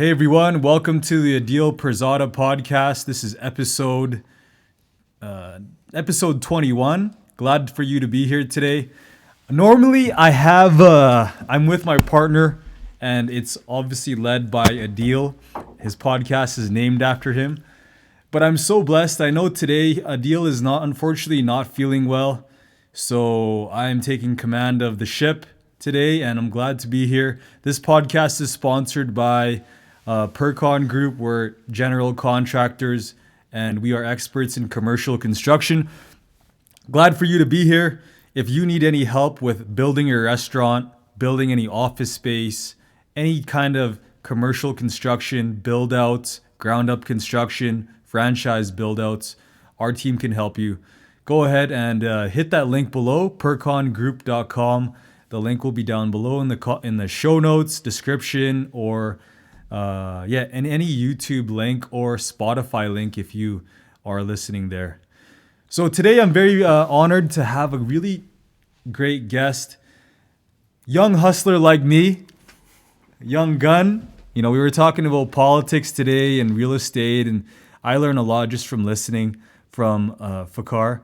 Hey everyone, welcome to the Adeel Pirzada podcast. This is episode 21. Glad for you to be here today. Normally I'm with my partner and it's obviously led by Adeel. His podcast is named after him. But I'm so blessed. I know today Adeel is unfortunately not feeling well. So I'm taking command of the ship today and I'm glad to be here. This podcast is sponsored by Pircon Group. We're general contractors and we are experts in commercial construction. Glad for you to be here. If you need any help with building your restaurant, building any office space, any kind of commercial construction, build outs, ground up construction, franchise build outs, our team can help you. Go ahead and hit that link below, pircongroup.com. The link will be down below in the show notes, description, or and any YouTube link or Spotify link if you are listening there. So today I'm very honored to have a really great guest, young hustler like me, young gun. You know, we were talking about politics today and real estate, and I learned a lot just from listening from Fakhar.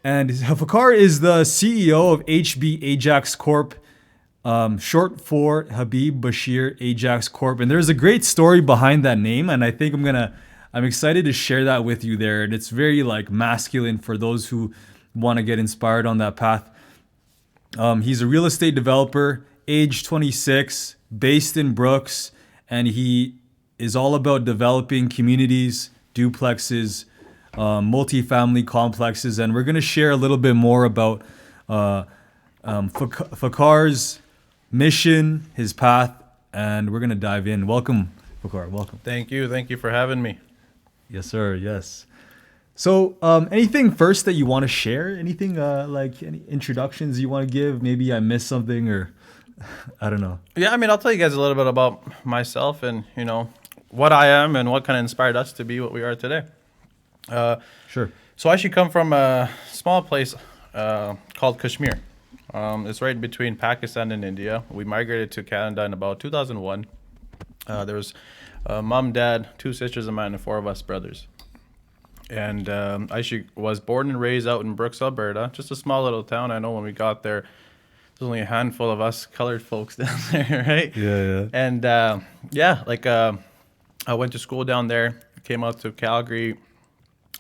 And Fakhar is the CEO of Hbajax Corp, short for Hbajax Corp. And there's a great story behind that name, and I think I'm excited to share that with you there. And it's very like masculine for those who want to get inspired on that path. He's a real estate developer, age 26, based in Brooks, and he is all about developing communities, duplexes, multifamily complexes, and we're going to share a little bit more about Fakhar's mission, his path, and we're going to dive in. Welcome, Fakhar. Welcome. Thank you for having me. Yes, sir. Yes. So, anything first that you want to share? Anything like any introductions you want to give? Maybe I missed something, or I don't know. Yeah, I mean, I'll tell you guys a little bit about myself and, you know, what I am and what kind of inspired us to be what we are today. Sure. So I actually come from a small place called Kashmir. It's right between Pakistan and India. We migrated to Canada in about 2001. There was mom, dad, 2 sisters of mine, and 4 of us brothers. And I actually was born and raised out in Brooks, Alberta, just a small little town. I know when we got there, there's only a handful of us colored folks down there, right? Yeah. And I went to school down there, came out to Calgary,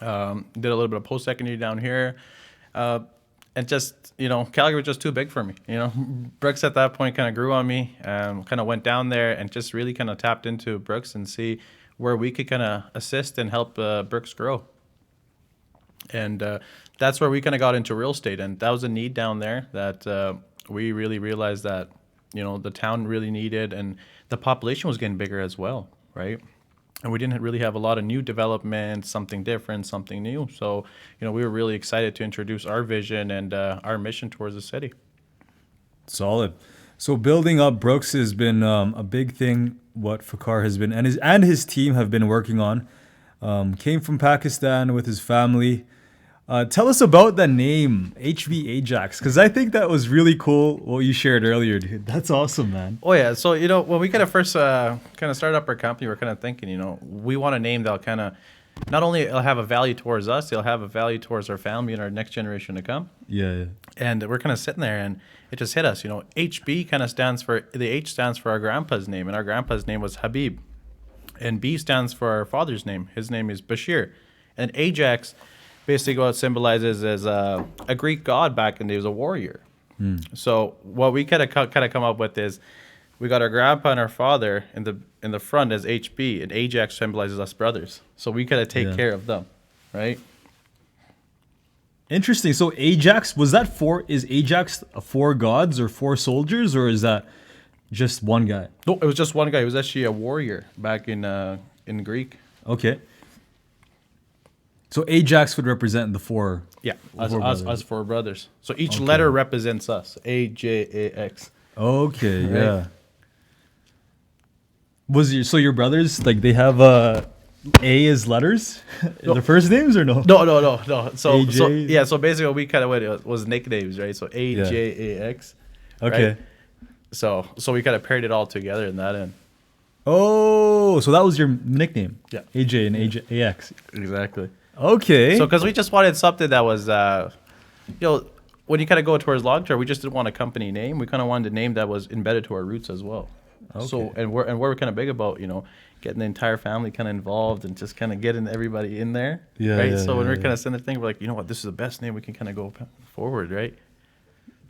did a little bit of post-secondary down here. And just, you know, Calgary was just too big for me. You know, Brooks at that point kind of grew on me. Kind of went down there and just really kind of tapped into Brooks and see where we could kind of assist and help Brooks grow. And that's where we kind of got into real estate. And that was a need down there that we really realized that, you know, the town really needed, and the population was getting bigger as well, right? And we didn't really have a lot of new development, something different, something new. So, you know, we were really excited to introduce our vision and our mission towards the city. Solid. So building up Brooks has been a big thing. What Fakhar has been and his team have been working on. Came from Pakistan with his family. Tell us about the name Hbajax, because I think that was really cool what you shared earlier, dude. That's awesome, man. Oh yeah. So, you know, when we kind of first kind of started up our company, we're kind of thinking, you know, we want a name that'll kind of not only it'll have a value towards us, it'll have a value towards our family and our next generation to come. Yeah. And we're kind of sitting there, and it just hit us. You know, HB kind of stands for the H stands for our grandpa's name, and our grandpa's name was Habib, and B stands for our father's name. His name is Bashir, and Ajax basically what it symbolizes is a Greek god back in the day, was a warrior. So what we kind of come up with is we got our grandpa and our father in the front as HB, and Ajax symbolizes us brothers. So we kind of take care of them, right? Interesting. So Ajax, is Ajax 4 gods or 4 soldiers, or is that just one guy? No, it was just one guy. He was actually a warrior back in Greek. Okay. So Ajax would represent the 4. Yeah, us 4 brothers. So each letter represents us. AJAX. Okay, right? Yeah. So your brothers, like, they have A as letters? No. Their first names or no? No. So AJ? so basically what we kind of went was nicknames, right? So AJAX. Okay. Right? So we kind of paired it all together in that end. Oh, so that was your nickname? Yeah. AJ and AX. Exactly. Okay. So because we just wanted something that was, when you kind of go towards long term, we just didn't want a company name. We kind of wanted a name that was embedded to our roots as well. Okay. So we're kind of big about getting the entire family kind of involved and just kind of getting everybody in there. Yeah, Right. yeah, So when yeah, we're kind of sending the thing, we're like, you know what, this is the best name we can kind of go forward. Right.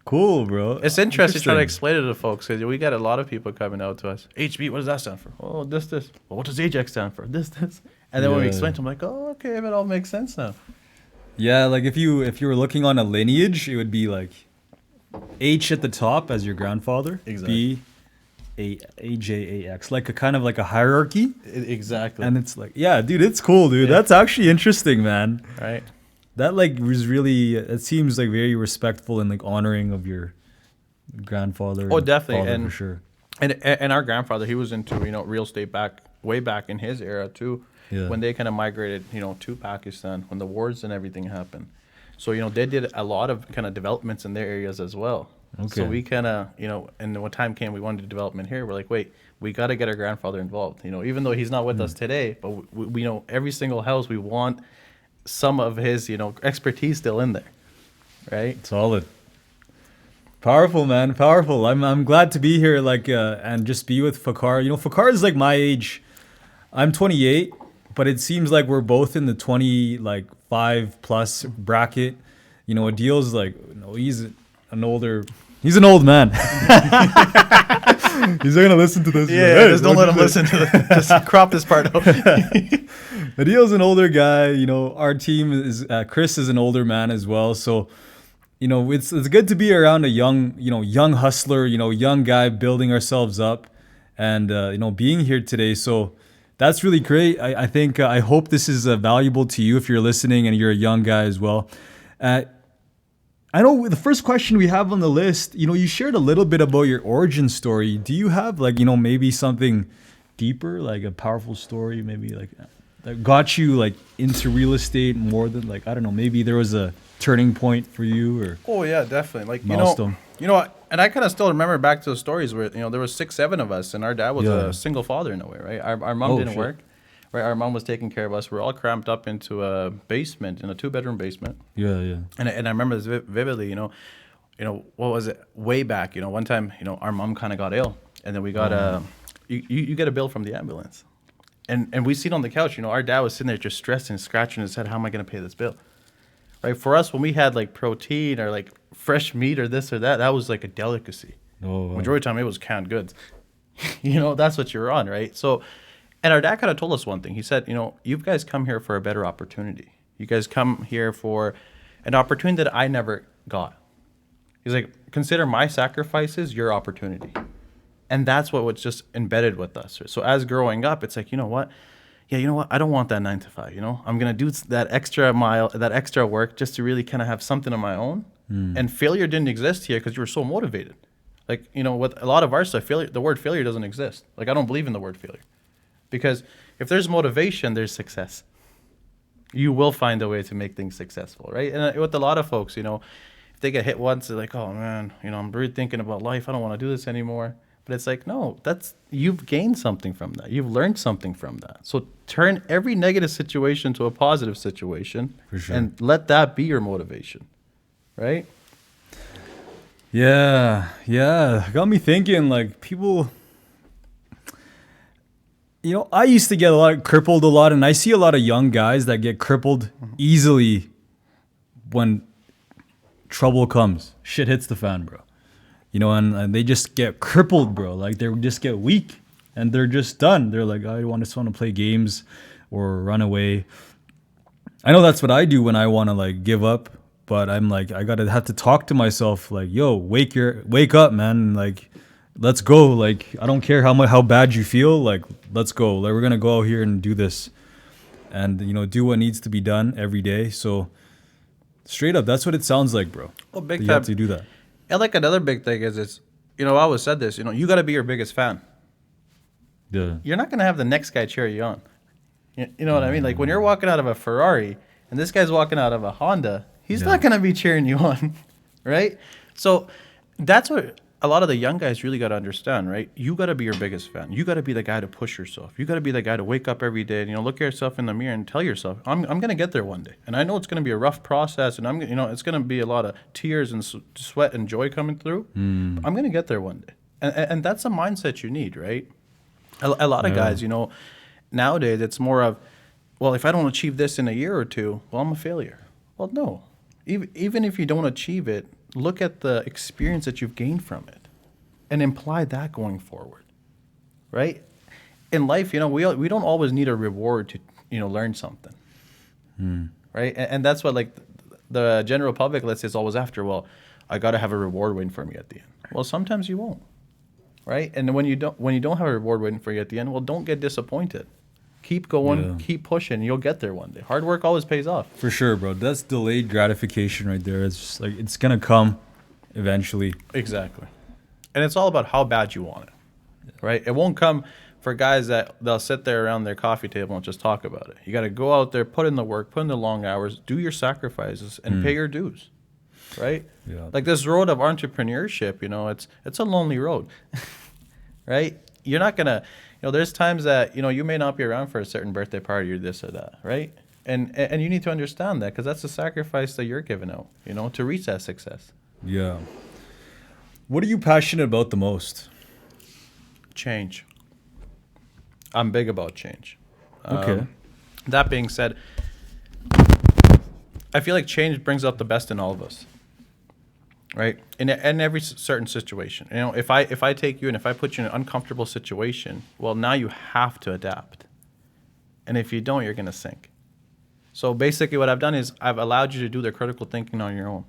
Cool, bro. It's interesting trying to explain it to folks because we got a lot of people coming out to us. HB, what does that stand for? Oh, this. Well, what does Ajax stand for? This. And then when we explain to them, like, oh, okay, it all makes sense now. Yeah, like if you were looking on a lineage, it would be like H at the top as your grandfather. Exactly. B, AJAX, like a kind of like a hierarchy. Exactly. And it's like, yeah, dude, it's cool, dude. Yeah. That's actually interesting, man. Right. That like was really. It seems like very respectful and like honoring of your grandfather. Oh, and definitely, father and for sure. And our grandfather, he was into real estate way back in his era too. Yeah. When they kind of migrated to Pakistan when the wars and everything happened. So they did a lot of kind of developments in their areas as well. Okay. So we kind of and when time came, we wanted to development here. We're like, wait, we got to get our grandfather involved. Even though he's not with us today, but we know every single house we want some of his expertise still in there, right? Solid. Powerful, man. Powerful. I'm glad to be here, like, and just be with Fakhar. Fakhar is like my age. I'm 28, but it seems like we're both in the 25 plus bracket. Adeel's like, he's an old man. He's not gonna listen to this. Yeah, like, hey, just don't let him listen to this. Just crop this part out. Adeel's an older guy. Our team is Chris is an older man as well. So, it's good to be around a young hustler, young guy building ourselves up, and being here today. So that's really great. I think I hope this is valuable to you if you're listening and you're a young guy as well. I know the first question we have on the list, you shared a little bit about your origin story. Do you have maybe something deeper, like a powerful story, maybe like that got you into real estate more than I don't know, maybe there was a turning point for you or Oh yeah, definitely. milestone? And I kind of still remember back to the stories where there was 6-7 of us, and our dad was a single father in a way, right? Our mom didn't work, right? Our mom was taking care of us. We were all cramped up into a basement, in a 2-bedroom basement. Yeah. And I remember this vividly. What was it? Way back, one time, our mom kind of got ill, and then we got you get a bill from the ambulance, and we seen on the couch. Our dad was sitting there just stressing, scratching his head. How am I going to pay this bill? Right, for us, when we had protein or fresh meat or this or that, that was like a delicacy. Oh, wow. Majority of the time, it was canned goods. That's what you're on, right? So, and our dad kind of told us one thing. He said, you guys come here for a better opportunity. You guys come here for an opportunity that I never got. He's like, consider my sacrifices your opportunity. And that's what was just embedded with us. So as growing up, it's like, I don't want that 9 to 5. I'm going to do that extra mile, that extra work just to really kind of have something of my own. And failure didn't exist here because you were so motivated. With a lot of our stuff, the word failure doesn't exist. I don't believe in the word failure. Because if there's motivation, there's success. You will find a way to make things successful, right? And with a lot of folks, if they get hit once, they're like, oh man, I'm really thinking about life. I don't want to do this anymore. But it's like, no, you've gained something from that. You've learned something from that. So turn every negative situation to a positive situation. For sure. And let that be your motivation, right? Yeah. Got me thinking, people. I used to get crippled a lot, and I see a lot of young guys that get crippled easily when trouble comes. Shit hits the fan, bro. And they just get crippled, bro. They just get weak, and they're just done. They're like, I just want to play games or run away. I know that's what I do when I want to give up, but I'm I gotta have to talk to myself, yo, wake up, man. Let's go. I don't care how bad you feel. Let's go. We're gonna go out here and do this, and do what needs to be done every day. So, straight up, that's what it sounds like, bro. Well, big you time. have to do that. And another big thing is, I always said this. You got to be your biggest fan. Yeah. You're not gonna have the next guy cheer you on. You know what I mean? When you're walking out of a Ferrari and this guy's walking out of a Honda, he's not gonna be cheering you on, right? So that's what a lot of the young guys really got to understand, right? You got to be your biggest fan. You got to be the guy to push yourself. You got to be the guy to wake up every day and, look at yourself in the mirror and tell yourself, I'm going to get there one day. And I know it's going to be a rough process, and it's going to be a lot of tears and sweat and joy coming through. But I'm going to get there one day. And that's a mindset you need, right? A lot of guys, nowadays it's more of, well, if I don't achieve this in a year or two, well, I'm a failure. Well, no. Even if you don't achieve it, look at the experience that you've gained from it and imply that going forward, right? In life, we don't always need a reward to, learn something, right? And that's what, like, the general public, let's say, is always after, well, I got to have a reward waiting for me at the end. Well, sometimes you won't, right? And when you don't have a reward waiting for you at the end, well, don't get disappointed. Keep going, keep pushing. You'll get there one day. Hard work always pays off. For sure, bro. That's delayed gratification right there. It's just like, it's going to come eventually. Exactly. And it's all about how bad you want it, right? It won't come for guys that they'll sit there around their coffee table and just talk about it. You got to go out there, put in the work, put in the long hours, do your sacrifices, and pay your dues, right? Yeah. Like this road of entrepreneurship, it's a lonely road, right? You're not going to... there's times that, you may not be around for a certain birthday party or this or that, right? And you need to understand that, because that's the sacrifice that you're giving out, to reach that success. Yeah. What are you passionate about the most? Change. I'm big about change. Okay. That being said, I feel like change brings out the best in all of us. Right, in every certain situation, if I take you and if I put you in an uncomfortable situation, well, now you have to adapt, and if you don't, you're gonna sink. So basically, what I've done is I've allowed you to do the critical thinking on your own.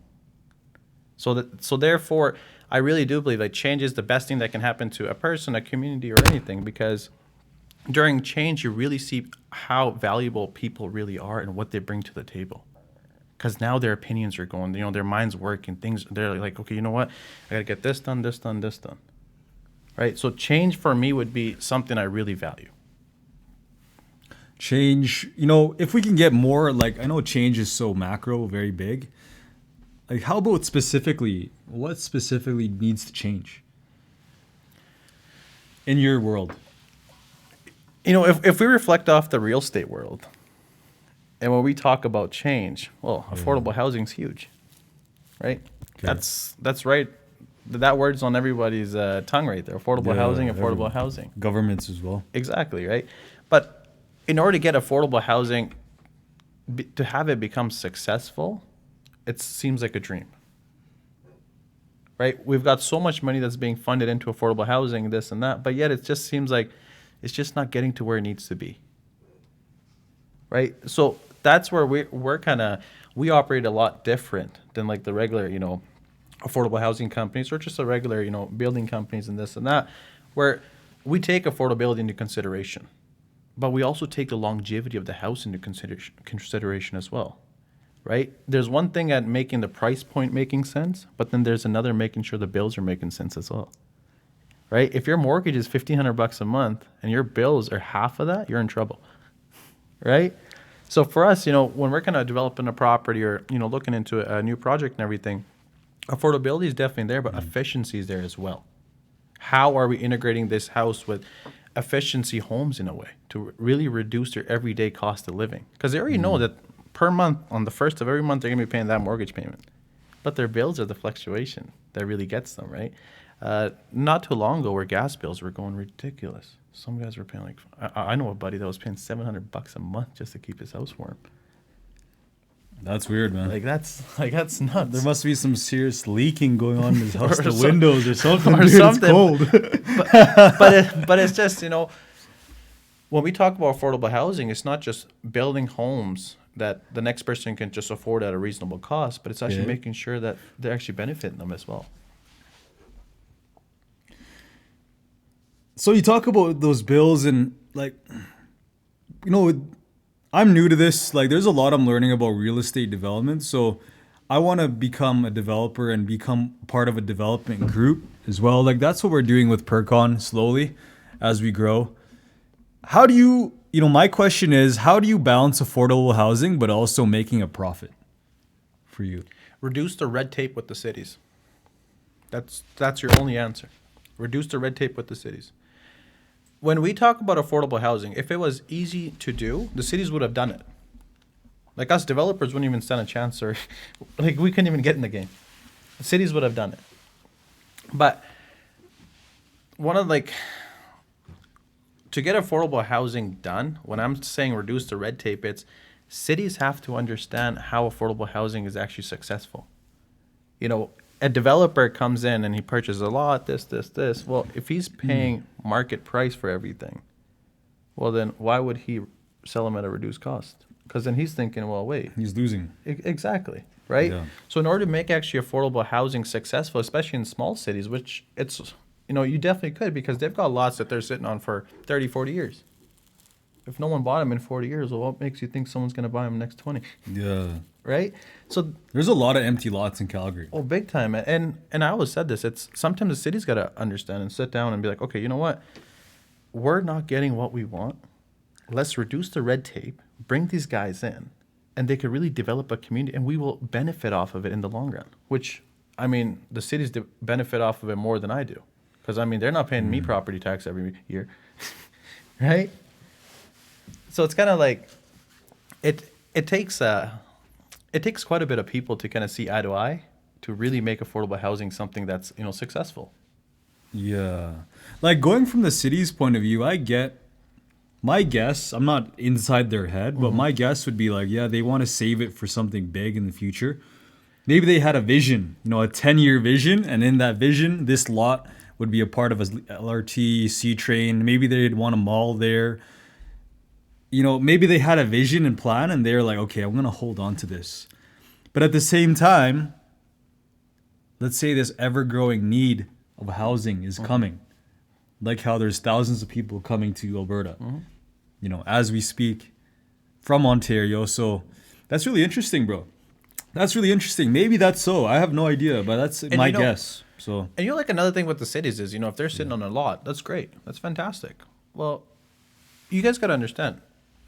So therefore, I really do believe that change is the best thing that can happen to a person, a community, or anything, because during change, you really see how valuable people really are and what they bring to the table. Because now their opinions are going, their minds work and things, they're like, okay, you know what? I got to get this done, this done, this done. Right? So change for me would be something I really value. Change, if we can get more, like, I know change is so macro, very big. Like, how about what specifically needs to change in your world? If we reflect off the real estate world, and when we talk about change, well, affordable housing is huge, right? Okay. That's right. That word's on everybody's tongue right there. Affordable housing. Governments as well. Exactly, right? But in order to get affordable housing, to have it become successful, it seems like a dream, right? We've got so much money that's being funded into affordable housing, this and that, but yet it just seems like it's just not getting to where it needs to be, right? So that's where we operate a lot different than like the regular, affordable housing companies, or just the regular, building companies and this and that, where we take affordability into consideration, but we also take the longevity of the house into consideration as well, right? There's one thing at making the price point making sense, but then there's another making sure the bills are making sense as well, right? If your mortgage is $1,500 a month and your bills are half of that, you're in trouble, right? So for us, when we're kind of developing a property or, looking into a new project and everything, affordability is definitely there, but efficiency is there as well. How are we integrating this house with efficiency homes in a way to really reduce their everyday cost of living? Because they already know that per month, on the first of every month, they're going to be paying that mortgage payment. But their bills are the fluctuation that really gets them, right? Not too long ago, where gas bills were going ridiculous. Some guys were paying I know a buddy that was paying $700 a month just to keep his house warm. That's weird, man. That's nuts. There must be some serious leaking going on in his house, the windows or something. Or dude, something. It's cold. but it's just, when we talk about affordable housing, it's not just building homes that the next person can just afford at a reasonable cost, but it's actually making sure that they're actually benefiting them as well. So you talk about those bills and like, I'm new to this. Like, there's a lot I'm learning about real estate development. So I want to become a developer and become part of a development group as well. Like, that's what we're doing with Pircon slowly as we grow. How do you, my question is, how do you balance affordable housing but also making a profit for you? Reduce the red tape with the cities. That's your only answer. Reduce the red tape with the cities. When we talk about affordable housing, if it was easy to do, the cities would have done it. Like us developers wouldn't even stand a chance, or like we couldn't even get in the game. The cities would have done it. But one of like to get affordable housing done, when I'm saying reduce the red tape, it's cities have to understand how affordable housing is actually successful. You know, a developer comes in and he purchases a lot, this. Well, if he's paying market price for everything, well, then why would he sell them at a reduced cost? Because then he's thinking, well, wait. He's losing. Exactly, right? Yeah. So in order to make actually affordable housing successful, especially in small cities, which it's, you know, you definitely could, because they've got lots that they're sitting on for 30, 40 years. If no one bought them in 40 years, well, what makes you think someone's going to buy them next 20? Yeah. Right? So there's a lot of empty lots in Calgary. Oh, big time. And I always said this. It's sometimes the city's got to understand and sit down and be like, okay, you know what? We're not getting what we want. Let's reduce the red tape, bring these guys in, and they could really develop a community, and we will benefit off of it in the long run, which, I mean, the cities benefit off of it more than I do. Because, I mean, they're not paying me property tax every year, right? So it's kind of like it takes quite a bit of people to kind of see eye to eye to really make affordable housing something that's, you know, successful. Yeah. Like going from the city's point of view, I get my guess, I'm not inside their head, but my guess would be like, yeah, they want to save it for something big in the future. Maybe they had a vision, you know, a 10-year vision, and in that vision, this lot would be a part of a LRT, C train. Maybe they'd want a mall there. You know, maybe they had a vision and plan, and they're like, okay, I'm going to hold on to this. But at the same time, let's say this ever-growing need of housing is coming. Like how there's thousands of people coming to Alberta, you know, as we speak from Ontario. So that's really interesting, bro. That's really interesting. Maybe that's so. I have no idea, but that's my guess. So, and you know, like another thing with the cities is, you know, if they're sitting on a lot, that's great. That's fantastic. Well, you guys got to understand,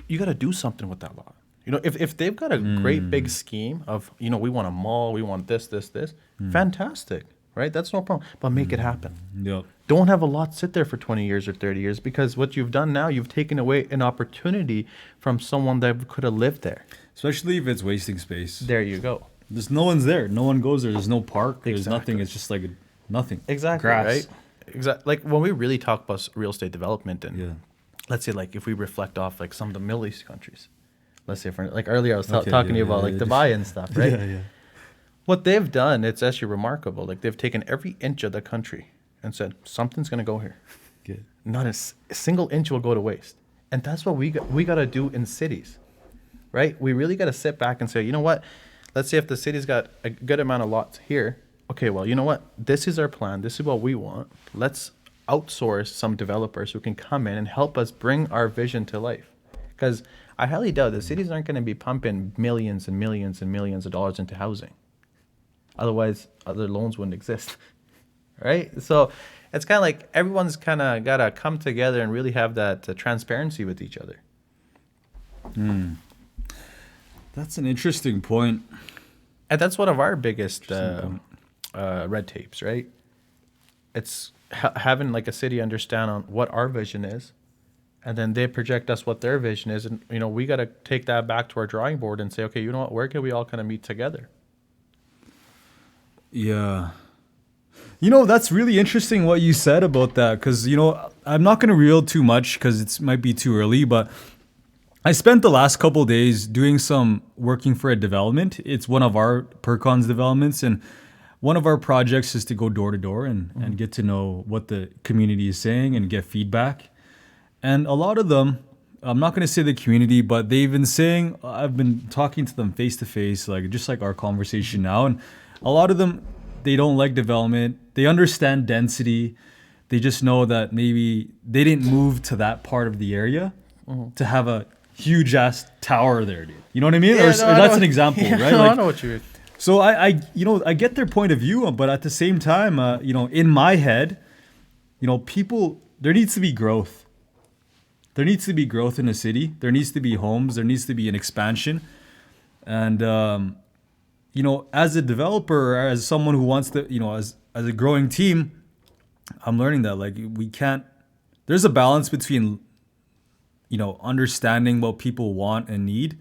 you got to do something with that lot. You know, if they've got a great big scheme of, you know, we want a mall, we want this, fantastic, right? That's no problem. But make it happen. Yep. Don't have a lot sit there for 20 years or 30 years, because what you've done now, you've taken away an opportunity from someone that could have lived there. Especially if it's wasting space. There you go. There's no one's there. No one goes there. There's no park. There's Exactly. nothing. It's just like nothing. Exactly, Grass. right? Exactly. Like when we really talk about real estate development, and Yeah. let's say like if we reflect off like some of the Middle East countries, let's say for like earlier I was Okay, talking to you yeah, about yeah, like yeah. Dubai and stuff, right? Yeah. What they've done, it's actually remarkable. Like they've taken every inch of the country and said something's going to go here. Good. Not a single inch will go to waste. And that's what we got to do in cities, right? We really got to sit back and say, you know what? Let's say if the city's got a good amount of lots here, okay, well, you know what? This is our plan. This is what we want. Let's outsource some developers who can come in and help us bring our vision to life. Because I highly doubt the cities aren't going to be pumping millions and millions and millions of dollars into housing. Otherwise, other loans wouldn't exist, right? So it's kind of like everyone's kind of got to come together and really have that transparency with each other. That's an interesting point. And that's one of our biggest red tapes, right? It's having like a city understand on what our vision is, and then they project us what their vision is, and you know we got to take that back to our drawing board and say, okay, you know what, where can we all kind of meet together? Yeah. You know, that's really interesting what you said about that, because, you know, I'm not going to reel too much because it might be too early, but I spent the last couple of days doing some working for a development. It's one of our Pircon's developments, and one of our projects is to go door to door and get to know what the community is saying and get feedback. And a lot of them, I'm not going to say the community, but they've been saying, I've been talking to them face to face, like just like our conversation now, and a lot of them, they don't like development. They understand density. They just know that maybe they didn't move to that part of the area to have a huge ass tower there, dude. You know what I mean? Yeah, or no, I that's know. an example, Yeah, right? no, Like, I know what you mean. so I get their point of view, but at the same time, you know, in my head, you know, there needs to be growth. There needs to be growth in a city. There needs to be homes. There needs to be an expansion. And, you know, as a developer, or as someone who wants to, you know, as as a growing team, I'm learning that like we can't. There's a balance between, understanding what people want and need,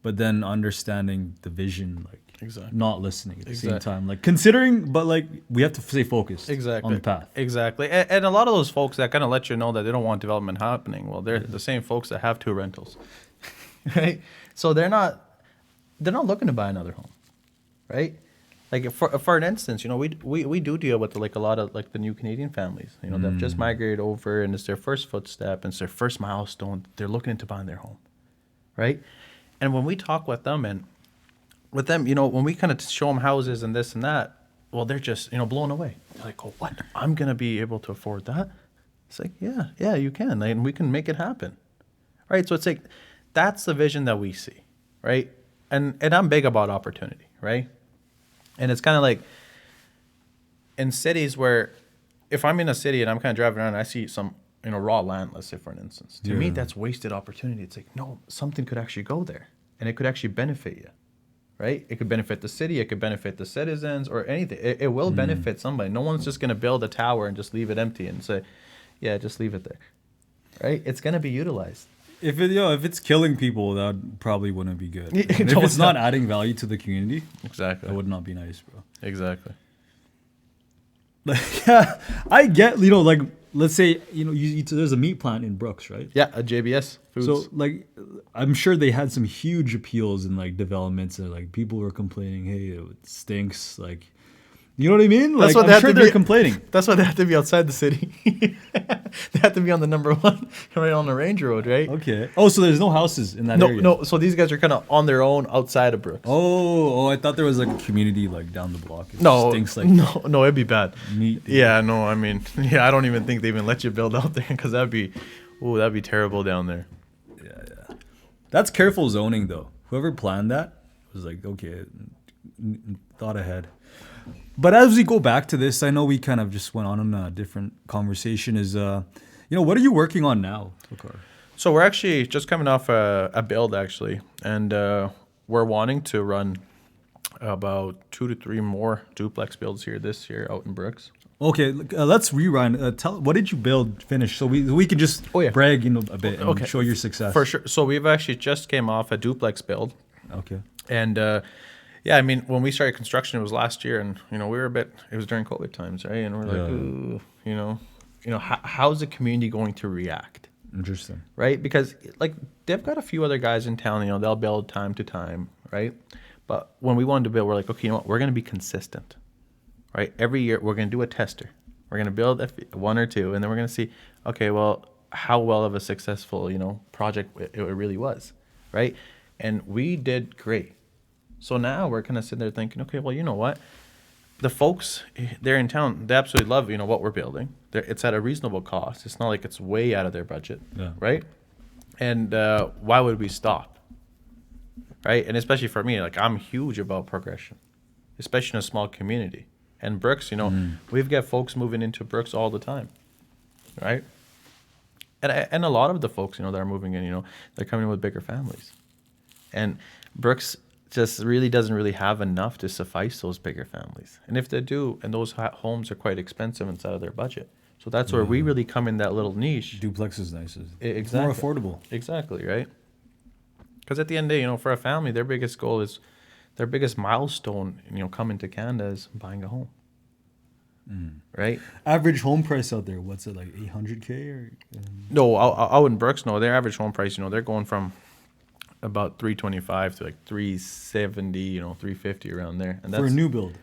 but then understanding the vision, like Exactly. not listening at the same Exactly. time, like considering, but like we have to stay focused Exactly. on the path. Exactly. And a lot of those folks that kind of let you know that they don't want development happening. Well, they're the same folks that have 2 rentals, right? So they're not looking to buy another home, right? Like for an instance, we do deal with like a lot of like the new Canadian families, that have just migrated over and it's their first footstep and it's their first milestone. They're looking into buying their home, right? And when we talk with them when we kind of show them houses and this and that, well, they're just blown away. They're like, "Oh, what? I'm gonna be able to afford that?" It's like, yeah, you can, and we can make it happen, right? So it's like that's the vision that we see, right? And I'm big about opportunity, right? And it's kind of like in cities where if I'm in a city and I'm kind of driving around and I see some, raw land, let's say for an instance, to me, that's wasted opportunity. It's like, no, something could actually go there and it could actually benefit you, right? It could benefit the city. It could benefit the citizens or anything. It will benefit somebody. No one's just going to build a tower and just leave it empty and say, yeah, just leave it there, right? It's going to be utilized. If it's killing people, that probably wouldn't be good. Yeah, And if it's not adding value to the community, Exactly. that would not be nice, bro. Exactly. Like, yeah, I get, like, let's say, there's a meat plant in Brooks, right? Yeah, a JBS Foods. So, like, I'm sure they had some huge appeals and, like, developments and, like, people were complaining, hey, it stinks. Like, you know what I mean? Like, what they I'm have sure to they're be- complaining. That's why they have to be outside the city. They have to be on the number 1, right on the range road, right? Okay. Oh, so there's no houses in that area? No. So these guys are kind of on their own outside of Brooks. Oh, I thought there was, like, a community, like, down the block. It No, stinks like no, it'd be bad. meat. Yeah, no, I mean, I don't even think they even let you build out there because that'd be terrible down there. That's careful zoning, though. Whoever planned that was like, okay, thought ahead. But as we go back to this, I know we kind of just went on a different conversation. Is what are you working on now, Fakhar? So we're actually just coming off a build actually, and we're wanting to run about 2 to 3 more duplex builds here this year out in Brooks. Okay, let's rewind. Tell what did you finish, so we can just brag, a bit and show your success. For sure. So we've actually just came off a duplex build. Okay. And I mean, when we started construction, it was last year, and we were it was during COVID times, right? And we're like, ooh, how's the community going to react? Interesting. Right? Because like they've got a few other guys in town, they'll build time to time, right? But when we wanted to build, we're like, okay, we're going to be consistent, right? Every year we're going to do a tester. We're going to build 1 or 2, and then we're going to see, okay, well, how well of a successful, project it really was, right? And we did great. So now we're kind of sitting there thinking, okay, well, you know what? The folks, they're in town, they absolutely love, what we're building. It's at a reasonable cost. It's not like it's way out of their budget, right? And why would we stop? Right? And especially for me, like I'm huge about progression, especially in a small community. And Brooks, we've got folks moving into Brooks all the time, right? And a lot of the folks, that are moving in, they're coming in with bigger families. And Brooks just really doesn't really have enough to suffice those bigger families. And if they do, and those homes are quite expensive inside of their budget. So that's where we really come in that little niche. Duplex is nice. It's Exactly. more affordable. Exactly, right? Because at the end of the day, for a family, their biggest goal is, their biggest milestone, coming to Canada is buying a home. Right? Average home price out there, what's it, like 800K or? No, out in Brooks, no. Their average home price, they're going from about 325 to like 370, 350 around there. And that's for a new build?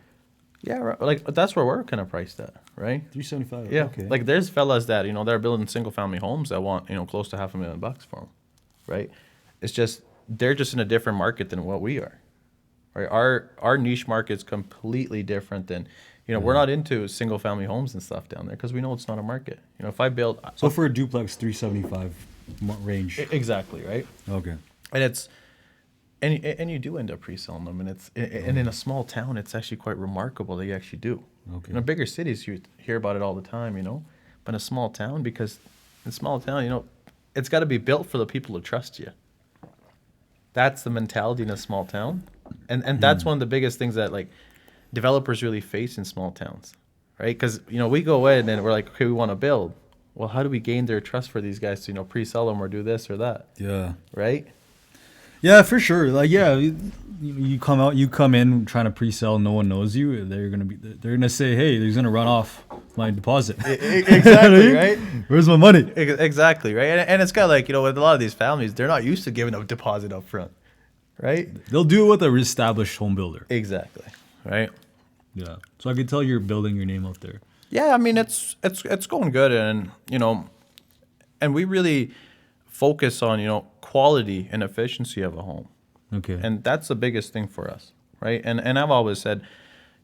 Yeah, right. Like that's where we're kind of priced at, right? 375. Yeah. Okay. Like there's fellas that they're building single family homes that want close to $500,000 for them, right? It's just they're just in a different market than what we are, right? Our niche market's completely different than, we're not into single family homes and stuff down there because we know it's not a market. If I build so for a duplex, 375 range. Exactly, right? Okay. And it's and you do end up pre-selling them, and and in a small town, it's actually quite remarkable that you actually do. Okay. In bigger cities, you hear about it all the time, but in a small town, because in a small town, it's got to be built for the people to trust you. That's the mentality in a small town, and that's one of the biggest things that like developers really face in small towns. right? Because we go in and we're like, okay, we want to build. Well, how do we gain their trust for these guys to pre-sell them or do this or that? Yeah. Right. Yeah, for sure. Like, yeah, you come in trying to pre-sell, no one knows you. They're gonna say, hey, he's gonna run off my deposit. Exactly, right? Where's my money? Exactly, right? And it's kind of like, with a lot of these families, they're not used to giving a deposit up front, right? They'll do it with a established home builder. Exactly, right? Yeah. So I can tell you're building your name out there. Yeah, I mean, it's going good, and and we really focus on quality and efficiency of a home. Okay. And that's the biggest thing for us, right? And I've always said,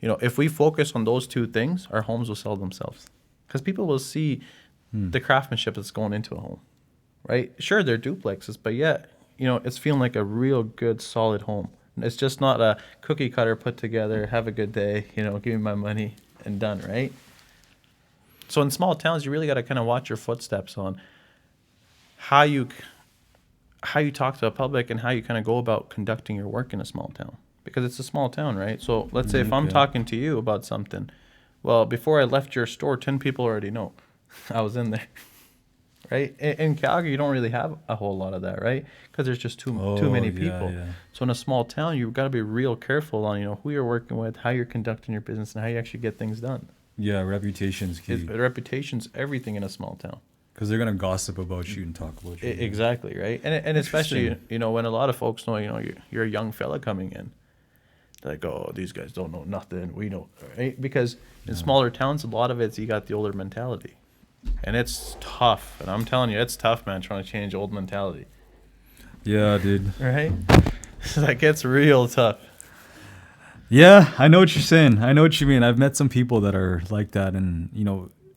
if we focus on those two things, our homes will sell themselves. Because people will see the craftsmanship that's going into a home, right? Sure, they're duplexes, but yet, it's feeling like a real good, solid home. It's just not a cookie cutter put together, have a good day, give me my money and done, right? So in small towns, you really got to kind of watch your footsteps on how you talk to the public and how you kind of go about conducting your work in a small town, because it's a small town, right? So let's say if I'm talking to you about something, well, before I left your store, 10 people already know I was in there, right? In Calgary, you don't really have a whole lot of that, right? Because there's just too many people. Yeah. So in a small town, you've got to be real careful on who you're working with, how you're conducting your business, and how you actually get things done. Yeah, reputation's key. Reputation's everything in a small town. Because they're gonna gossip about you and talk about you. Exactly, right? And especially when a lot of folks know you're a young fella coming in, they're like, oh, these guys don't know nothing. We know, right? Because in smaller towns, a lot of it's you got the older mentality, and it's tough. And I'm telling you, it's tough, man, trying to change old mentality. Yeah, dude. Right? That gets real tough. Yeah, I know what you're saying. I know what you mean. I've met some people that are like that, and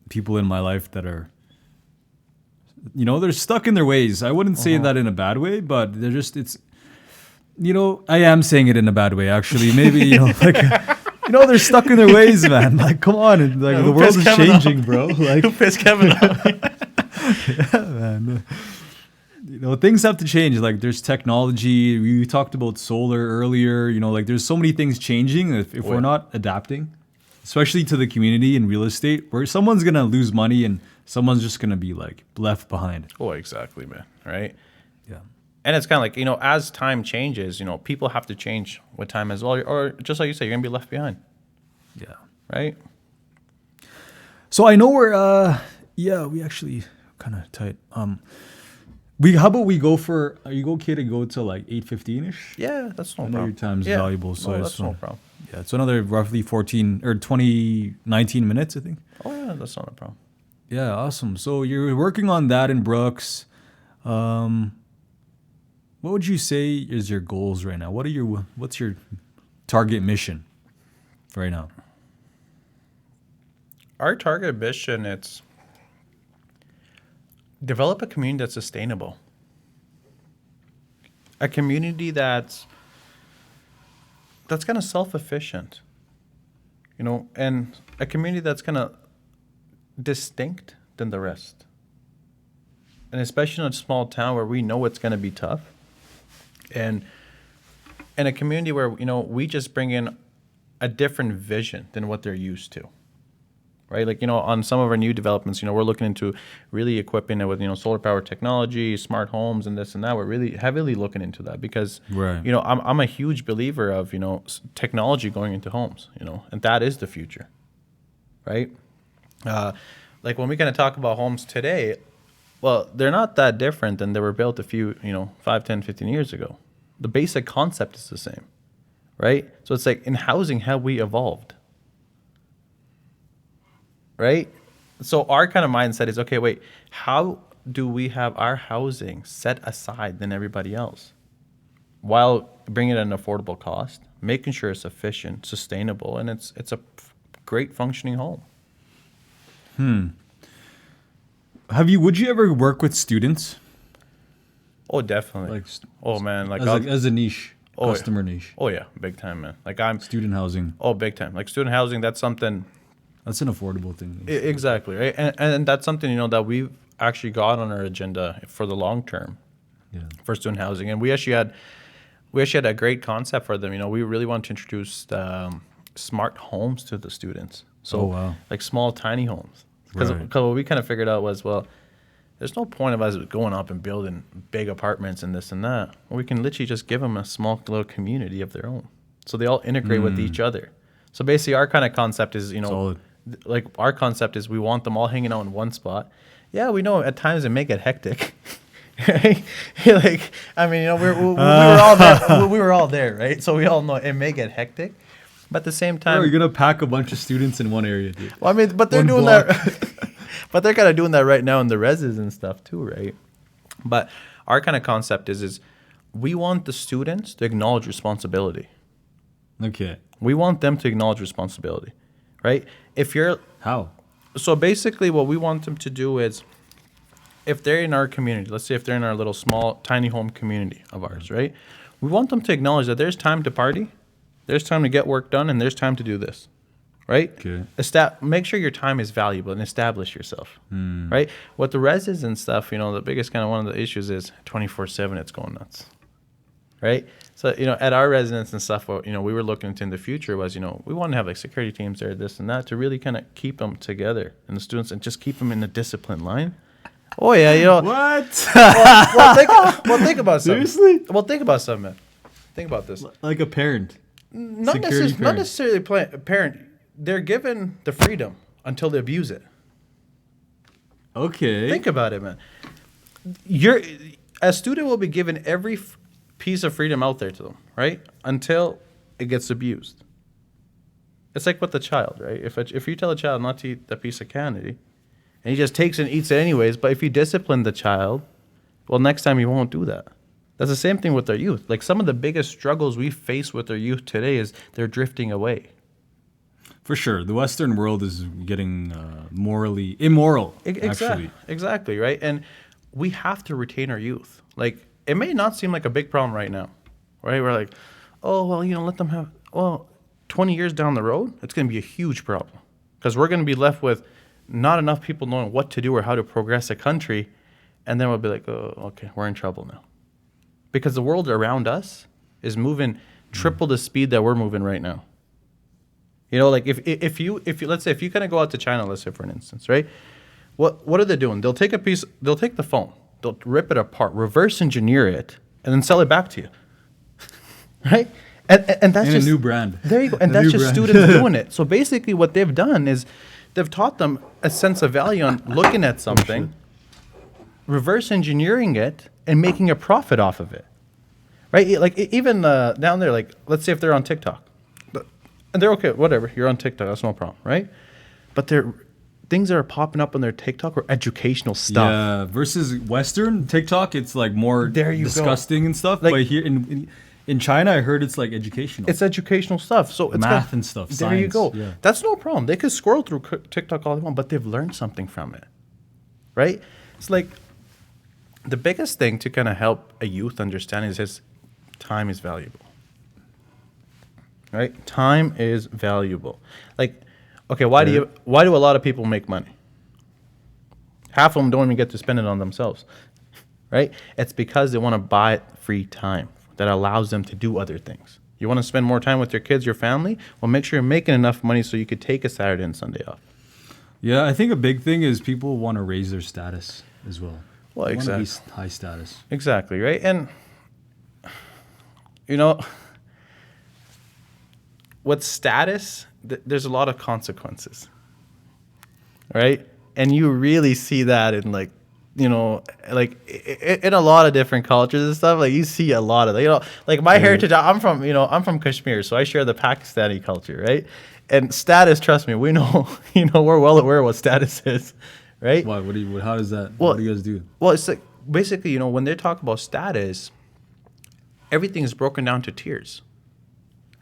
people in my life that are. They're stuck in their ways. I wouldn't say that in a bad way, but they're just, I am saying it in a bad way, actually. Maybe, they're stuck in their ways, man. Like, come on. Like, the world is changing, bro. Like, who pissed Kevin off? Yeah, man. Things have to change. Like, there's technology. We talked about solar earlier. Like, there's so many things changing. If we're not adapting, especially to the community in real estate, where someone's going to lose money and someone's just going to be like left behind. Oh, exactly, man. Right? Yeah. And it's kind of like, as time changes, people have to change with time as well. Or just like you said, you're going to be left behind. Yeah. Right? So I know we're, we actually kind of tight. How about we go for, are you okay to go to like 8:15-ish? Yeah, that's no I know problem. your time's valuable. So that's no problem. Yeah, it's another roughly 19 minutes, I think. Oh, yeah, that's not a problem. Yeah, awesome. So you're working on that in Brooks. What would you say is your goals right now? What's your target mission right now? Our target mission, it's develop a community that's sustainable. A community that's kind of self-efficient, and a community that's kind of distinct than the rest. And especially in a small town where we know it's going to be tough, and in a community where we just bring in a different vision than what they're used to, right? Like on some of our new developments, we're looking into really equipping it with solar power technology, smart homes, and this and that. We're really heavily looking into that because Right. I'm a huge believer of technology going into homes, and that is the future, right? Like when we kind of talk about homes today, well, they're not that different than they were built a few, 5, 10, 15 years ago. The basic concept is the same, right? So it's like in housing, how we evolved, right? So our kind of mindset is, okay, wait, how do we have our housing set aside than everybody else while bringing it at an affordable cost, making sure it's efficient, sustainable, and it's a great functioning home. Would you ever work with students? Oh, definitely. Oh man, like as a niche, customer yeah. niche. Oh yeah, big time, man. Like I'm Student housing. Oh, big time. Like student housing, that's something. That's an affordable thing. Exactly, right? And that's something that we've actually got on our agenda for the long term. Yeah. For student housing, and we actually had a great concept for them. We really want to introduce smart homes to the students. So Oh, wow. like small tiny homes. Because Right. what we kind of figured out was, well, there's no point of us going up and building big apartments and this and that. Well, we can literally just give them a small little community of their own, so they all integrate with each other. So basically, our kind of concept is, Solid. like our concept is we want them all hanging out in one spot. Yeah, we know at times it may get hectic. Right? Like, I mean, we were all there. We were all there, right? So we all know it may get hectic, but at the same time, Bro, you're gonna pack a bunch of students in one area, dude. well, I mean, but they're One doing block. that. But they're kind of doing that right now in the reses and stuff too, right? But our kind of concept is we want the students to acknowledge responsibility. Okay. We want them to acknowledge responsibility, right? How? So basically what we want them to do is, if they're in our community, let's say if they're in our little small tiny home community of ours, right? We want them to acknowledge that there's time to party, there's time to get work done, and there's time to do this, right? Okay. Make sure your time is valuable and establish yourself, right? What the reses and stuff, the biggest kind of one of the issues is 24/7, it's going nuts, right? So, at our residence and stuff, what, we were looking into in the future was, we want to have like security teams there, this and that, to really kind of keep them together and the students and just keep them in a disciplined line. Oh yeah, What? think about something. Seriously? Well, think about something, man. Think about this. Like a parent. Not Security necessarily, parent. a parent. They're given the freedom until they abuse it. Okay. Think about it, man. A student will be given every piece of freedom out there to them, right? Until it gets abused. It's like with the child, right? If you tell a child not to eat that piece of candy, and he just takes and eats it anyways, but if you discipline the child, well, next time he won't do that. That's the same thing with our youth. Like some of the biggest struggles we face with our youth today is they're drifting away. For sure. The Western world is getting morally immoral, actually. Exactly, right? And we have to retain our youth. Like, it may not seem like a big problem right now, right? We're like, oh, well, let them have, 20 years down the road, it's going to be a huge problem. Because we're going to be left with not enough people knowing what to do or how to progress a country. And then we'll be like, oh, okay, we're in trouble now. Because the world around us is moving triple the speed that we're moving right now. Like if you let's say if you kind of go out to China, let's say for an instance, right? What are they doing? They'll take the phone, they'll rip it apart, reverse engineer it, and then sell it back to you. Right? And that's just a new brand. There you go. And that's just students doing it. So basically what they've done is they've taught them a sense of value on looking at something, reverse engineering it, and making a profit off of it. Right? Like even down there, like let's say if they're on TikTok. And they're okay, whatever. You're on TikTok, that's no problem, right? But things that are popping up on their TikTok are educational stuff. Yeah, versus Western TikTok, it's like more disgusting and stuff. Like, but here in China, I heard it's like educational. It's educational stuff. So it's math and stuff. There science, you go. Yeah. That's no problem. They could scroll through TikTok all they want, but they've learned something from it, right? It's like the biggest thing to kind of help a youth understand is his time is valuable. Right? Time is valuable. Like, okay, why do a lot of people make money? Half of them don't even get to spend it on themselves. Right? It's because they want to buy free time that allows them to do other things. You want to spend more time with your kids, your family? Well, make sure you're making enough money so you could take a Saturday and Sunday off. Yeah, I think a big thing is people want to raise their status as well. Well, they exactly. want to be high status. Exactly, right? And, with status, there's a lot of consequences, right? And you really see that in in a lot of different cultures and stuff. Like you see a lot of like my heritage. I'm from Kashmir, so I share the Pakistani culture, right? And status, trust me, we know, we're well aware of what status is, right? Why? How does that? What do you guys do? Well, it's like basically, when they talk about status, everything is broken down to tiers.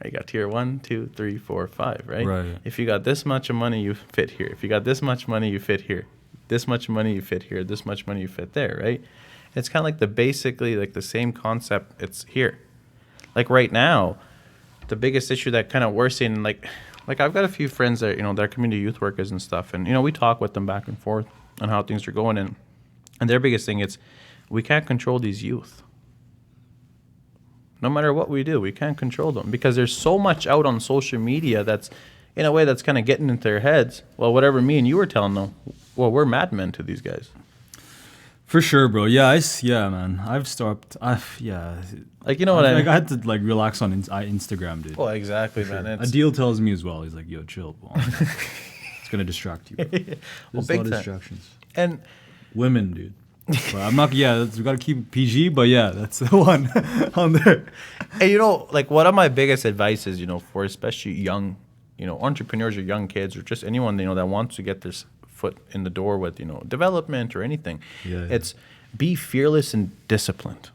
You got tier 1, 2, 3, 4, 5, right? Right. If you got this much of money, you fit here. If you got this much money, you fit here. This much money, you fit here. This much money, you fit there, right? It's kind of like basically the same concept. It's here. Like right now, the biggest issue that kind of we're seeing, like I've got a few friends that, they're community youth workers and stuff. And, we talk with them back and forth on how things are going. And their biggest thing is we can't control these youth. No matter what we do, we can't control them because there's so much out on social media that's, in a way that's kind of getting into their heads. Well, whatever me and you were telling them, well, we're madmen to these guys. For sure, bro. Yeah, yeah, man. I've stopped. Yeah. Like, you know what I had to like relax on Instagram, dude. Well, exactly, man. Adeel tells me as well. He's like, "Yo, chill, bro. It's gonna distract you." Bro. There's Well, a big lot of time. distractions. And Women, dude. But I'm not. Yeah, we gotta keep it PG. But yeah, that's the one on there. And you know, like one of my biggest advices, you know, for especially young, you know, entrepreneurs or young kids or just anyone, you know, that wants to get their foot in the door with, you know, development or anything. Yeah. It's be fearless and disciplined,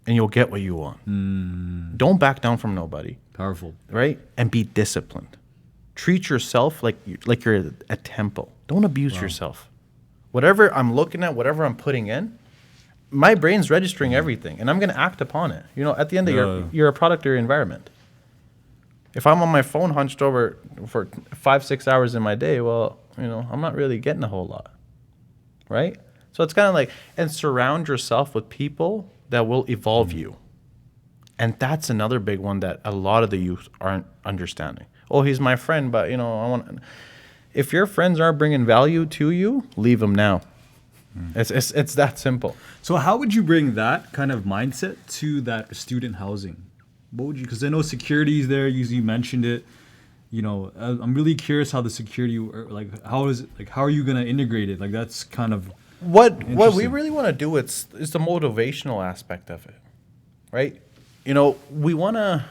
and you'll get what you want. Don't back down from nobody, Powerful. right? And be disciplined. Treat yourself like you're a temple. Don't abuse yourself. Whatever I'm looking at, whatever I'm putting in, my brain's registering everything, and I'm going to act upon it. You know, at the end of you're a product of your environment. If I'm on my phone hunched over for 5-6 hours in my day, well, you know, I'm not really getting a whole lot, right? So it's kind of like, and surround yourself with people that will evolve you. And that's another big one that a lot of the youth aren't understanding. Oh, he's my friend, but, you know, if your friends aren't bringing value to you, leave them now. It's that simple. So how would you bring that kind of mindset to that student housing? What would you? Because I know security is there. You mentioned it. You know, I'm really curious how the security, like, how are you gonna integrate it? Like, that's kind of what we really want to do. Is the motivational aspect of it, right? You know, we want to.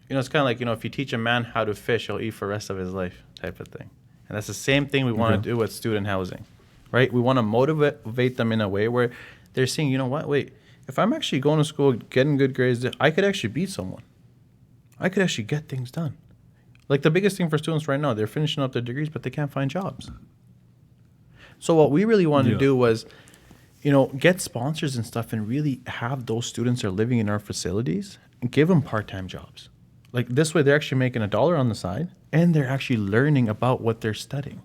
You know, it's kind of like, you know, if you teach a man how to fish, he'll eat for the rest of his life, type of thing. And that's the same thing we want to do with student housing, right? We want to motivate them in a way where they're seeing, you know what, wait, if I'm actually going to school, getting good grades, I could actually beat someone. I could actually get things done. Like the biggest thing for students right now, they're finishing up their degrees, but they can't find jobs. So what we really wanted to do was, you know, get sponsors and stuff and really have those students that are living in our facilities and give them part-time jobs. Like this way, they're actually making $1 on the side, and they're actually learning about what they're studying.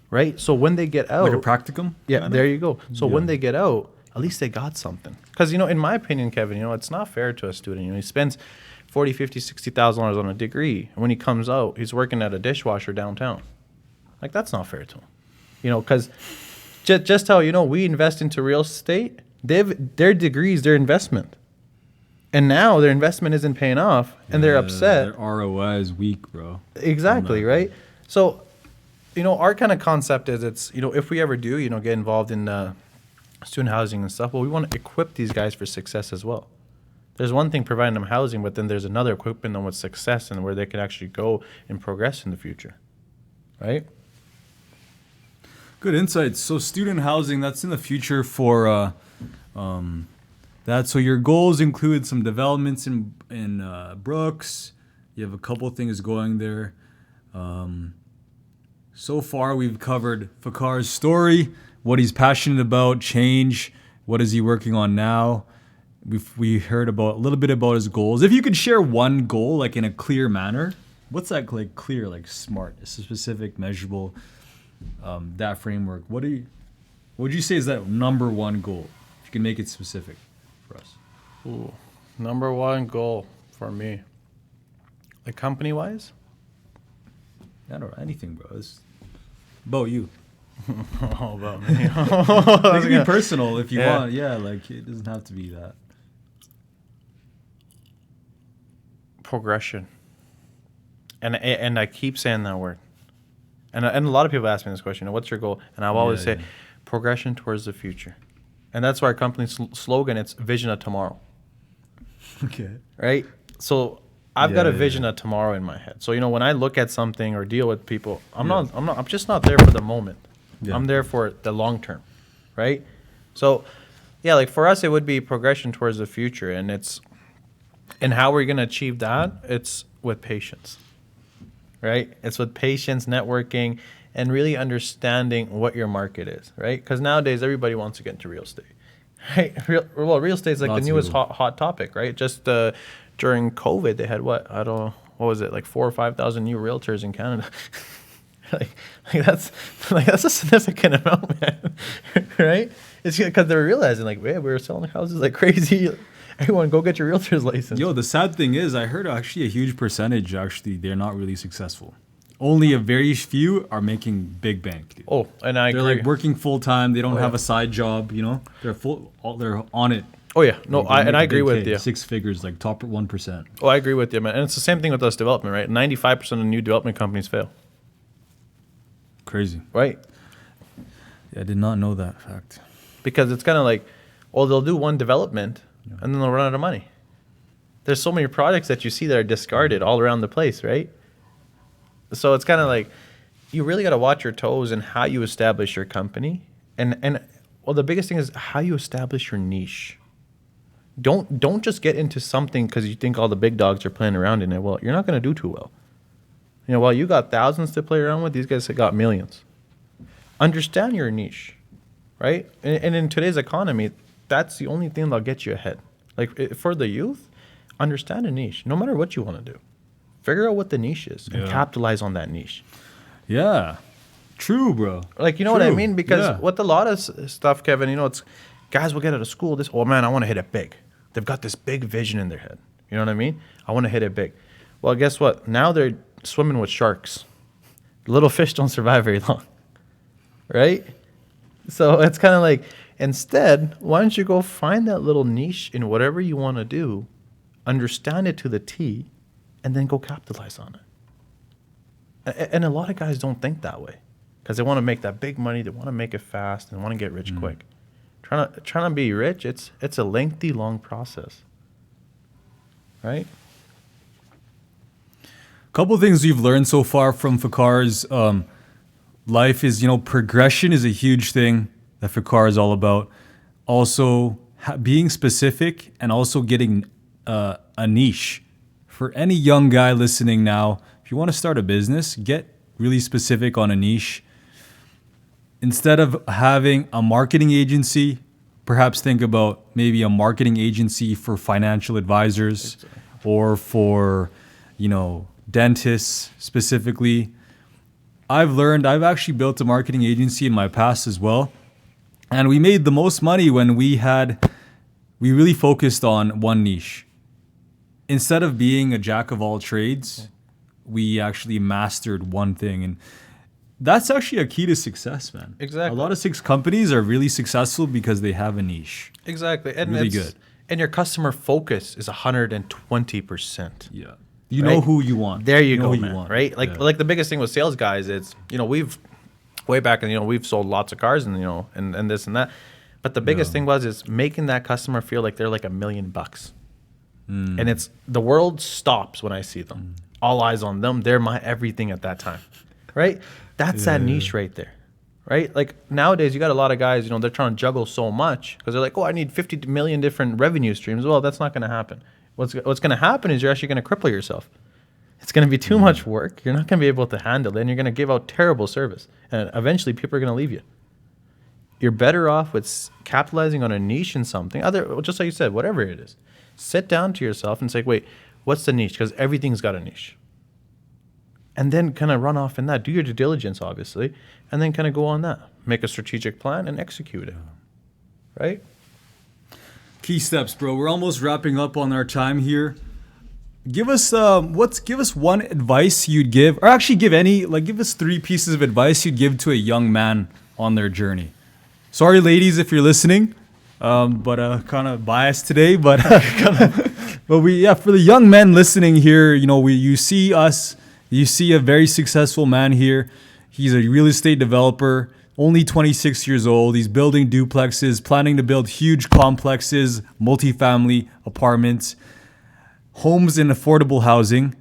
Right? So when they get out, like a practicum. yeah, there you go. So when they get out, at least they got something. Because, you know, in my opinion, Kevin, you know, it's not fair to a student. You know, he spends $40,000, $50,000, $60,000 on a degree, and when he comes out, he's working at a dishwasher downtown. Like, that's not fair to him. You know, because just how, you know, we invest into real estate, their degree is their investment. And now their investment isn't paying off, and they're upset. Their ROI is weak, bro. Exactly, right? So, you know, our kind of concept is it's, you know, if we ever do, you know, get involved in student housing and stuff, well, we want to equip these guys for success as well. There's one thing providing them housing, but then there's another equipping them with success and where they can actually go and progress in the future, right? Good insights. So student housing, that's in the future for that. So your goals include some developments in Brooks. You have a couple things going there. So far, we've covered Fakhar's story, what he's passionate about, change, what is he working on now. We heard about a little bit about his goals. If you could share one goal, like in a clear manner, what's that, like clear, like smart, specific, measurable, that framework? What would you say is that number one goal? If you can make it specific for us. Ooh, number one goal for me, like company-wise? I don't know, anything, bro. It's about you. Oh, about me. It can be personal if you want. Yeah, like it doesn't have to be that. Progression. And I keep saying that word. And a lot of people ask me this question, what's your goal? And I've always say progression towards the future. And that's why our company's slogan, it's vision of tomorrow. Okay. Right? So I've got a vision of tomorrow in my head. So, you know, when I look at something or deal with people, I'm just not there for the moment. Yeah. I'm there for the long term. Right? So, yeah, like for us, it would be progression towards the future. And how we're going to achieve that, it's with patience. Right? It's with patience, networking, and really understanding what your market is, right? Because nowadays, everybody wants to get into real estate, right? Real estate is like the newest hot topic, right? Just during COVID, they had what was it, like 4,000 or 5,000 new realtors in Canada. that's a significant amount, man, right? It's because they're realizing, like, man, we were selling houses like crazy. Everyone, go get your realtor's license. Yo, the sad thing is, I heard actually a huge percentage, actually, they're not really successful. Only a very few are making big bank, dude. Oh, and I They're agree. like working full time. They don't Oh, have yeah. a side job, you know? They're on it. Oh yeah, no, Like, they and make I a agree big with K, you. 6 figures, like top 1%. Oh, I agree with you, man. And it's the same thing with us development, right? 95% of new development companies fail, Crazy. right? Yeah, I did not know that fact. Because it's kind of like, well, they'll do one development and then they'll run out of money. There's so many projects that you see that are discarded all around the place, right? So it's kind of like, you really got to watch your toes and how you establish your company. And well, the biggest thing is how you establish your niche. Don't just get into something because you think all the big dogs are playing around in it. Well, you're not going to do too well. You know, while you got thousands to play around with, these guys have got millions. Understand your niche, right? And in today's economy, that's the only thing that'll get you ahead. Like for the youth, understand a niche, no matter what you want to do. Figure out what the niche is and capitalize on that niche. Yeah. True, bro. Like, you know what I True. mean? Because Yeah. with a lot of stuff, Kevin, you know, it's guys will get out of school. This, oh man, I want to hit it big. They've got this big vision in their head. You know what I mean? I want to hit it big. Well, guess what? Now they're swimming with sharks. Little fish don't survive very long, right? So it's kind of like, instead, why don't you go find that little niche in whatever you want to do, understand it to the T, and then go capitalize on it. And a lot of guys don't think that way because they want to make that big money. They want to make it fast and want to get rich quick. Trying to be rich, it's a lengthy, long process, right? Couple things we've learned so far from Fakhar's life is, you know, progression is a huge thing that Fakhar is all about. Also, being specific and also getting a niche. For any young guy listening now, if you want to start a business, get really specific on a niche. Instead of having a marketing agency, perhaps think about maybe a marketing agency for financial advisors or for, you know, dentists specifically. I've actually built a marketing agency in my past as well. And we made the most money when we really focused on one niche. Instead of being a jack of all trades, we actually mastered one thing. And that's actually a key to success, man. Exactly. A lot of companies are really successful because they have a niche. Exactly. And Really good. And your customer focus is 120%. Yeah. You know who you want. There you know go, who you man. want. Right? Like Yeah. like the biggest thing with sales guys is, you know, we've way back and, you know, we've sold lots of cars and, you know, and this and that. But the biggest thing is making that customer feel like they're like $1 million. And it's the world stops when I see them. All eyes on them. They're my everything at that time. Right? That's that niche right there. Right? Like nowadays you got a lot of guys, you know, they're trying to juggle so much because they're like, oh, I need 50 million different revenue streams. Well, that's not going to happen. What's going to happen is you're actually going to cripple yourself. It's going to be too much work. You're not going to be able to handle it, and you're going to give out terrible service. And eventually people are going to leave you. You're better off with capitalizing on a niche in something. Just like you said, whatever it is. Sit down to yourself and say, wait, what's the niche? Because everything's got a niche. And then kind of run off in that. Do your due diligence, obviously, and then kind of go on that. Make a strategic plan and execute it. Right? Key steps, bro. We're almost wrapping up on our time here. Give us one advice you'd give, or actually give us 3 pieces of advice you'd give to a young man on their journey. Sorry, ladies, if you're listening, but kind of biased today. But for the young men listening here, you know, you see a very successful man here. He's a real estate developer, only 26 years old. He's building duplexes, planning to build huge complexes, multifamily apartments, homes in affordable housing.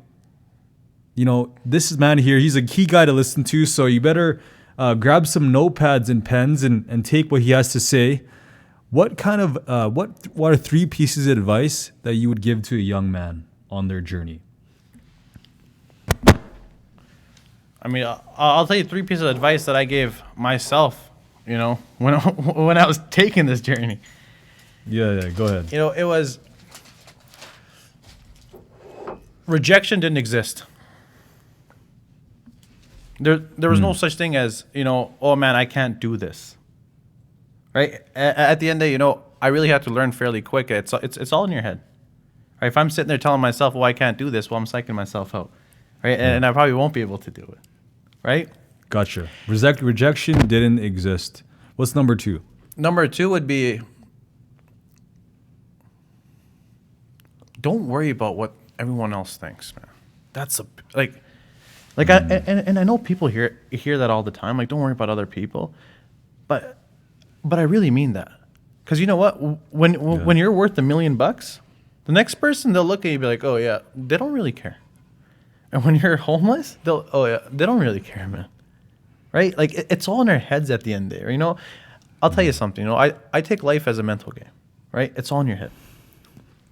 You know, this man here, he's a key guy to listen to, so you better grab some notepads and pens and take what he has to say. What are 3 pieces of advice that you would give to a young man on their journey? I mean, I'll tell you 3 pieces of advice that I gave myself, you know, when I was taking this journey. Yeah, go ahead. You know, it was rejection didn't exist. There was no such thing as, you know, oh man, I can't do this. Right? At the end of the day, you know, I really had to learn fairly quick. It's all in your head. Right? If I'm sitting there telling myself, well, I can't do this, well, I'm psyching myself out. Right? And I probably won't be able to do it. Right? Gotcha. Rejection didn't exist. What's number 2? Number 2 would be, don't worry about what everyone else thinks, man. That's I know people hear that all the time. Like, don't worry about other people, but I really mean that, because you know what? When you're worth $1 million, the next person, they'll look at you and be like, oh yeah, they don't really care. And when you're homeless, they don't really care, man. Right? Like, it's all in our heads at the end there. You know, I'll tell you something. You know, I take life as a mental game. Right? It's all in your head.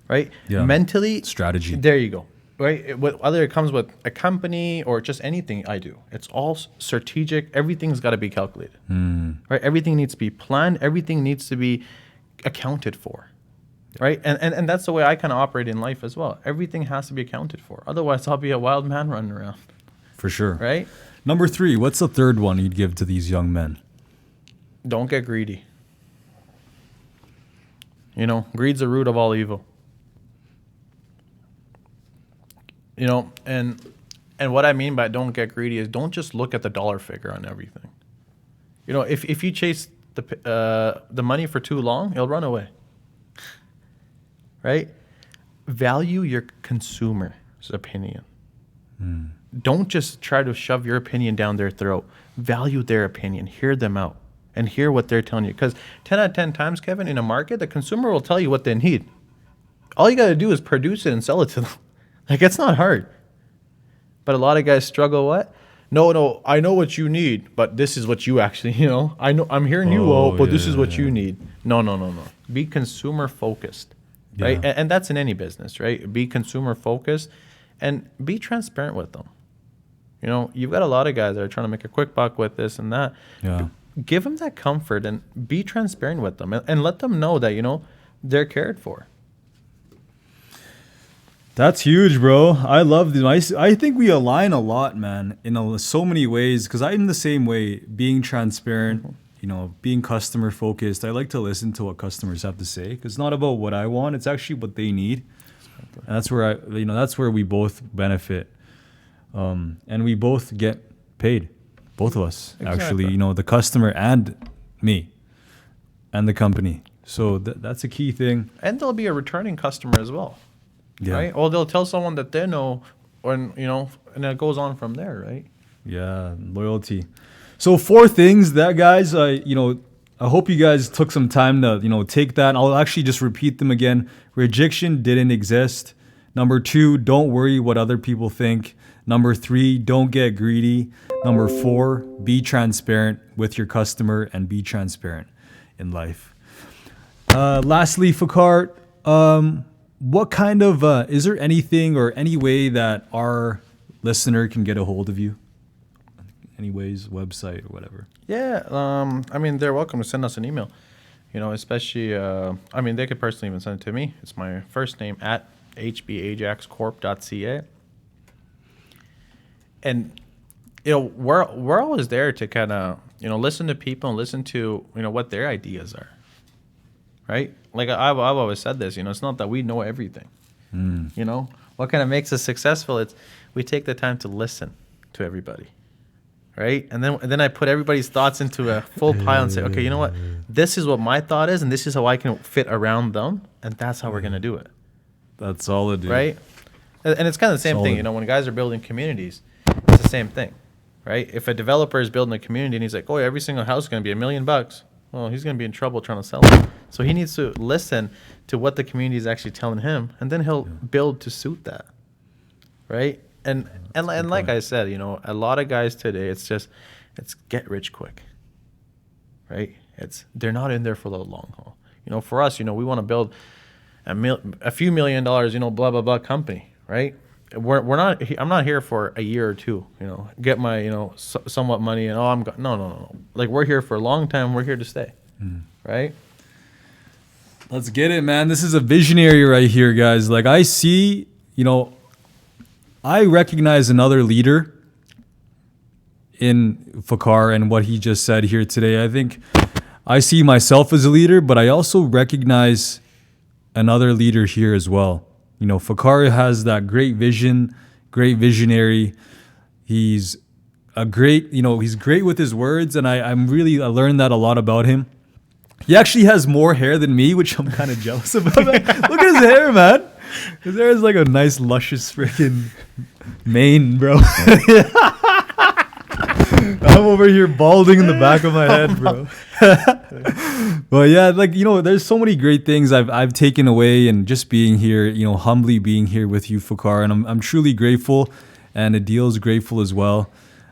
Right? Yeah. Mentally, strategy. There you go. Right? Whether it comes with a company or just anything I do, it's all strategic. Everything's got to be calculated. Right? Everything needs to be planned. Everything needs to be accounted for. Right? And that's the way I kind of operate in life as well. Everything has to be accounted for. Otherwise, I'll be a wild man running around. For sure. Right? Number 3, what's the third one you'd give to these young men? Don't get greedy. You know, greed's the root of all evil. You know, and what I mean by don't get greedy is don't just look at the dollar figure on everything. You know, if you chase the money for too long, it'll run away. Right? Value your consumer's opinion. Don't just try to shove your opinion down their throat. Value their opinion. Hear them out and hear what they're telling you. Because 10 out of 10 times, Kevin, in a market, the consumer will tell you what they need. All you got to do is produce it and sell it to them. Like, it's not hard. But a lot of guys struggle what? No, I know what you need, but this is what you actually, you know. I know I'm hearing you out, but this is what you need. No. Be consumer focused. Right? And that's in any business, right? Be consumer focused and be transparent with them. You know, you've got a lot of guys that are trying to make a quick buck with this and that. Yeah. Give them that comfort and be transparent with them and let them know that, you know, they're cared for. That's huge, bro. I love this. I think we align a lot, man, in so many ways, because I'm the same way, being transparent, you know, being customer focused. I like to listen to what customers have to say, because it's not about what I want. It's actually what they need. And that's where that's where we both benefit. And we both get paid. Both of us, actually, you know, the customer and me and the company. So that's a key thing. And there'll be a returning customer as well. Yeah. Right? Or they'll tell someone that they know, and you know, and it goes on from there, right? Yeah, loyalty. So 4 things that, guys, I hope you guys took some time to, you know, take that. I'll actually just repeat them again. Rejection didn't exist. Number 2, don't worry what other people think. Number 3, don't get greedy. Number 4, be transparent with your customer and be transparent in life. Lastly, Fakhar, what kind of, is there anything or any way that our listener can get a hold of you? Any ways, website or whatever? Yeah, I mean, they're welcome to send us an email. You know, especially, I mean, they could personally even send it to me. It's my first name at hbajaxcorp.ca. And, you know, we're always there to kind of, you know, listen to people and listen to, you know, what their ideas are. Right? Like I've always said this, you know, it's not that we know everything. You know, what kind of makes us successful? It's we take the time to listen to everybody. Right? And then I put everybody's thoughts into a full pile and say, okay, you know what? This is what my thought is, and this is how I can fit around them, and that's how we're going to do it. That's solid, dude. Right? And it's kind of the same Solid. thing, you know, when guys are building communities, it's the same thing. Right? If a developer is building a community and he's like, oh, every single house is going to be $1 million, well, he's going to be in trouble trying to sell it. So he needs to listen to what the community is actually telling him, and then he'll build to suit that. Right? And like I said, you know, a lot of guys today, it's get rich quick. Right? They're not in there for the long haul. You know, for us, you know, we want to build a few $1 million, you know, blah blah blah company, right? I'm not here for a year or two, you know, get my, you know, somewhat money and no. Like, we're here for a long time. We're here to stay. Right? Let's get it, man. This is a visionary right here, guys. Like, I see, you know, I recognize another leader in Fakhar and what he just said here today. I think I see myself as a leader, but I also recognize another leader here as well. You know, Fakhar has that great vision, great visionary. He's he's great with his words, and I learned that a lot about him. He actually has more hair than me, which I'm kind of jealous about. Look at his hair, man. His hair is like a nice, luscious freaking mane, bro. I'm over here balding in the back of my head, bro. But yeah, like, you know, there's so many great things I've taken away, and just being here, you know, humbly being here with you, Fakhar, and I'm truly grateful, and Adeel's grateful as well.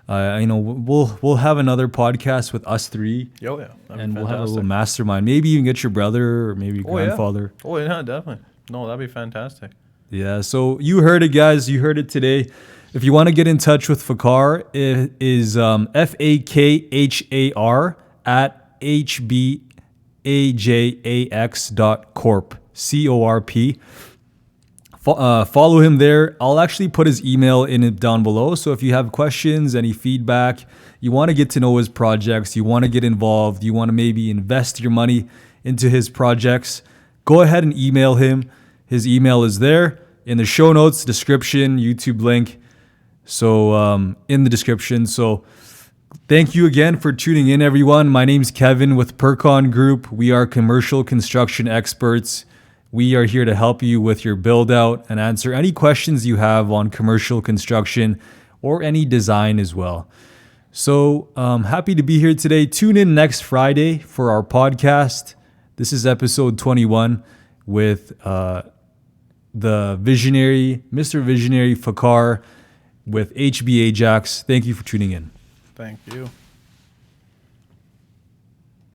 You know, we'll have another podcast with us three. Oh yeah, and we'll have a little mastermind. Maybe even get your brother or maybe grandfather. Yeah. Oh yeah, definitely. No, that'd be fantastic. Yeah. So you heard it, guys. You heard it today. If you want to get in touch with Fakhar, it is FAKHAR at HBAJAX.corp. CORP. Follow him there. I'll actually put his email in it down below. So if you have questions, any feedback, you want to get to know his projects, you want to get involved, you want to maybe invest your money into his projects, go ahead and email him. His email is there in the show notes, description, YouTube link. So in the description. So thank you again for tuning in, everyone. My name's Kevin with Pircon Group. We are commercial construction experts. We are here to help you with your build out and answer any questions you have on commercial construction or any design as well. So happy to be here today. Tune in next Friday for our podcast. This is episode 21 with the visionary, Mr. Visionary Fakhar with Hbajax. Thank you for tuning in. Thank you.